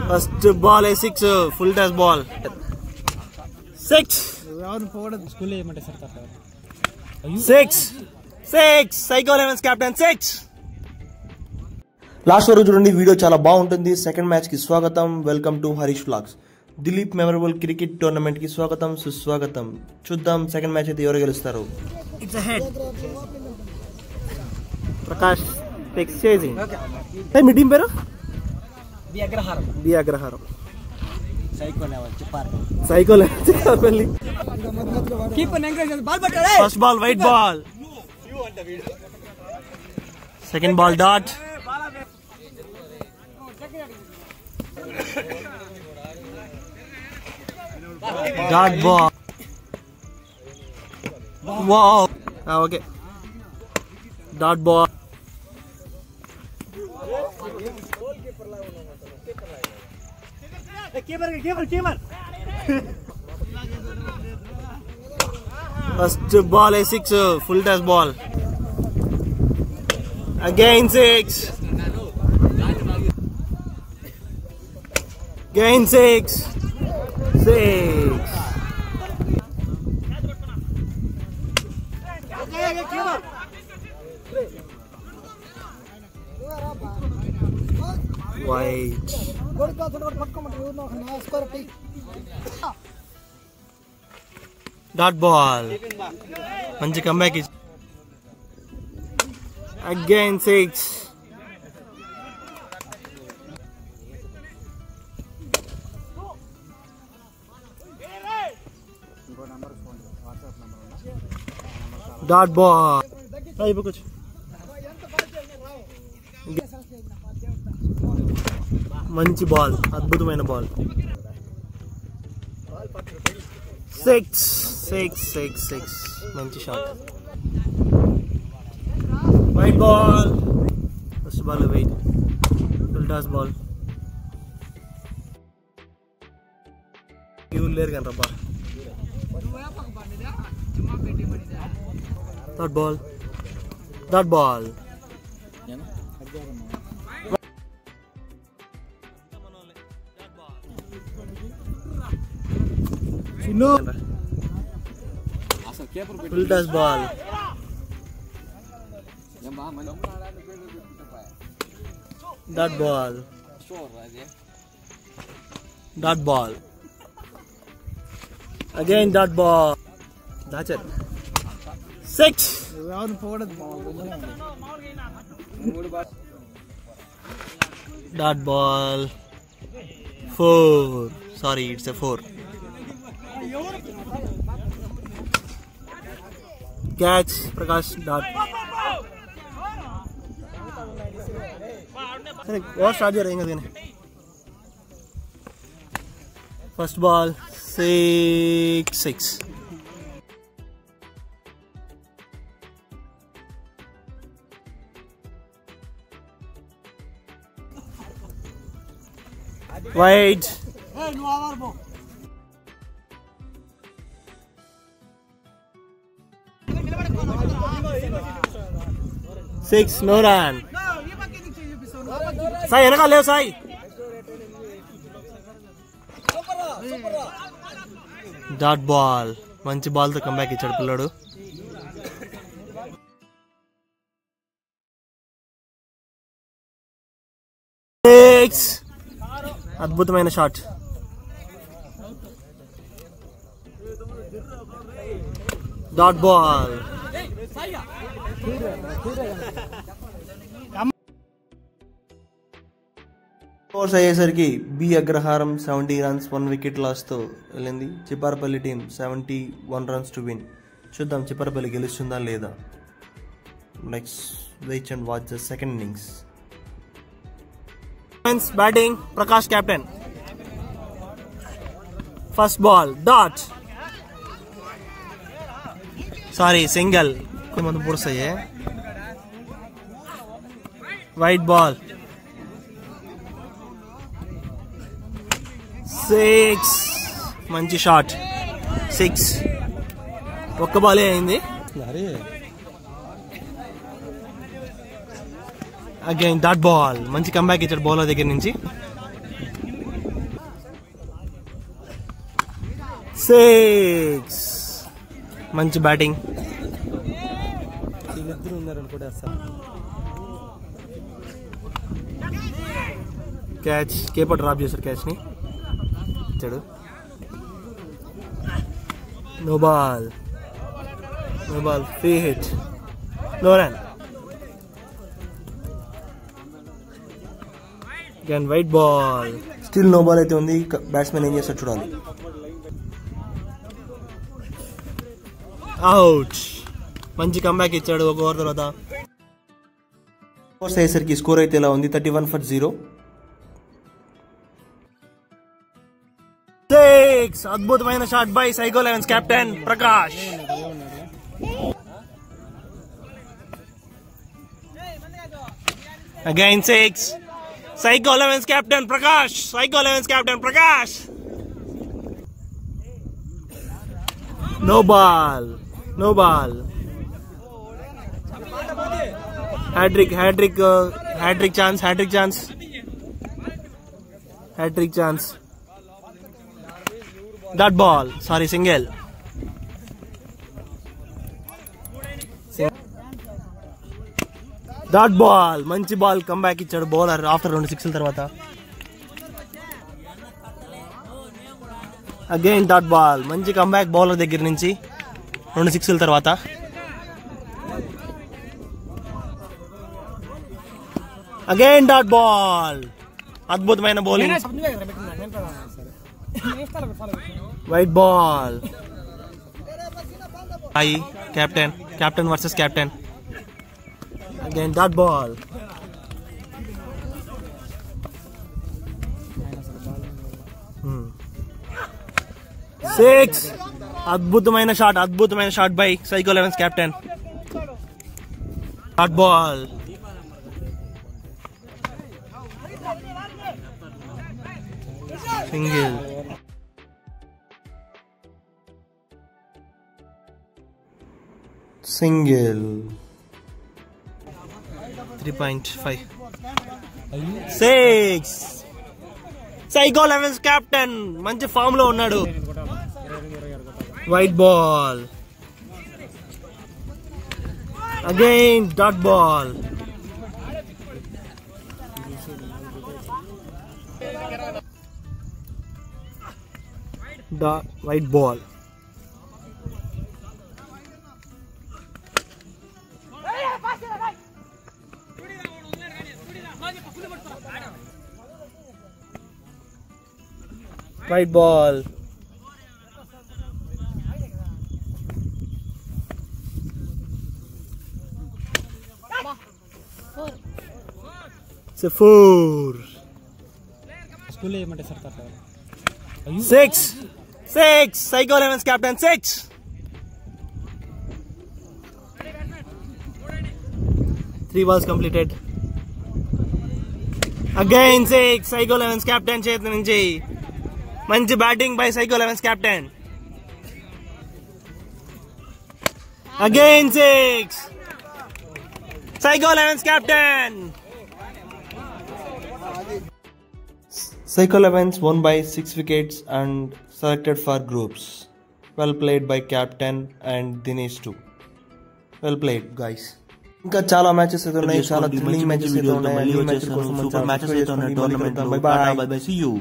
First ball 6 full toss ball 6 psycho 11 captain 6. Last వరకు చూడండి, video చాలా బాగుంటుంది. సెకండ్ మ్యాచ్ కి స్వాగతం. Welcome to Harish vlogs. Dileep memorable cricket tournament కి స్వాగతం, సుస్వాగతం. చూద్దాం సెకండ్ మ్యాచ్ అయితే ఎవరు గెలుస్తారు. It's a head. Prakash takes chasing. మీ టీం పేరు B Agraharam. Psycho Chipparapalli. First ball wide ball, second ball dot, dot ball. Wow, okay. Dot ball, first ball 6 full toss ball. Again 6 again 6 white. Dot ball, manchi comeback is again 6. Dot ball. कुछ మంచి ball, అద్భుతమైన ball. 6 మంచి shot. White ball, first ball white, full toss ball. ఇవ్వరు లేరు కానీ రబ్బా. Dot ball. Full toss ball. Dot ball. Dot ball. Again dot ball. That's it. 6. Dot ball. 4. Sorry, it's a 4. Catch, Prakash. Dot. और start रहेंगे देने. First ball 6. Wait. 6 no run. Sai వెనకాల లేవు Sai. Dot ball, మంచి ball తో comeback ఇచ్చాడు పిల్లడు. అద్భుతమైన షాట్. Dot ball. స్కోర్స్ అయ్యేసరికి B Agraharam 70 runs 1 wicket loss తో వెళ్ళింది. Chipparapalli team 71 runs to win. చూద్దాం చిప్పారపల్లి గెలుస్తుందా లేదా. Next wait and watch the second innings. Batting Prakash captain. First ball dot, sorry single, కొంతమంది పూర్సయ్యే. వైట్ బాల్ 6 మంచి షాట్. 6 ఒక్క బాలే అయింది. అగైన్ డాట్ బాల్, మంచి కంబ్యాక్ ఇచ్చాడు బౌలర్ దగ్గర నుంచి. 6. మంచి బ్యాటింగ్. క్యాచ్. కేపర్ డ్రాప్ చేశారు క్యాచ్ ని. ఇచ్చాడు. No ball. Free hit. No run. Again wide ball. Still no ball అయితే ఉంది. బ్యాట్స్మెన్ ఏం చేస్తాడు చూడాలి. అవుట్. మంచి కంబ్యాక్ ఇచ్చాడు ఒక ఓవర్ తర్వాత. ఓవర్స్ అయ్యేసరికి స్కోర్ అయితే ఇలా ఉంది 31 for 0. 6. అద్భుతమైన shot by psycho 11 captain Prakash. Again 6. Psycho 11 captain Prakash. No ball. Hat-trick chance. Dot ball. Sorry, single. Dot ball. మంచి బాల్ కంబ్యాక్ ఇచ్చాడు బౌలర్ ఆఫ్టర్ 2 6ల తర్వాత. Again dot ball. మంచి కంబ్యాక్ బౌలర్ దగ్గర నుంచి 2 6ల తర్వాత. Again dot ball. అద్భుతమైన bowling. Wide ball. Captain versus captain. Again dot ball. Six. అద్భుతమైన shot by psycho 11 captain. Dot ball. Single. Single. 3.5. 6. Psycho 11 captain మంచి ఫామ్ లో ఉన్నాడు. Wide ball. Again dot ball. Wide ball. Wide ball. Four. 6. Psycho 11's captain 6. 3 balls completed. Again 6. Psycho 11's captain చేతి నుంచి మంచి batting by Psycho 11's captain. Again 6. Psycho 11's captain. Psycho 11's won by 6 wickets and selected for groups. Well played by captain and Dinesh too. Well played guys. ఇంకా చాలా matches అయితే ఉన్నాయి. చాలా thrilling matches అయితే ఉన్నాయి. Super matches అయితే ఉన్నాయి tournament. By by. See you.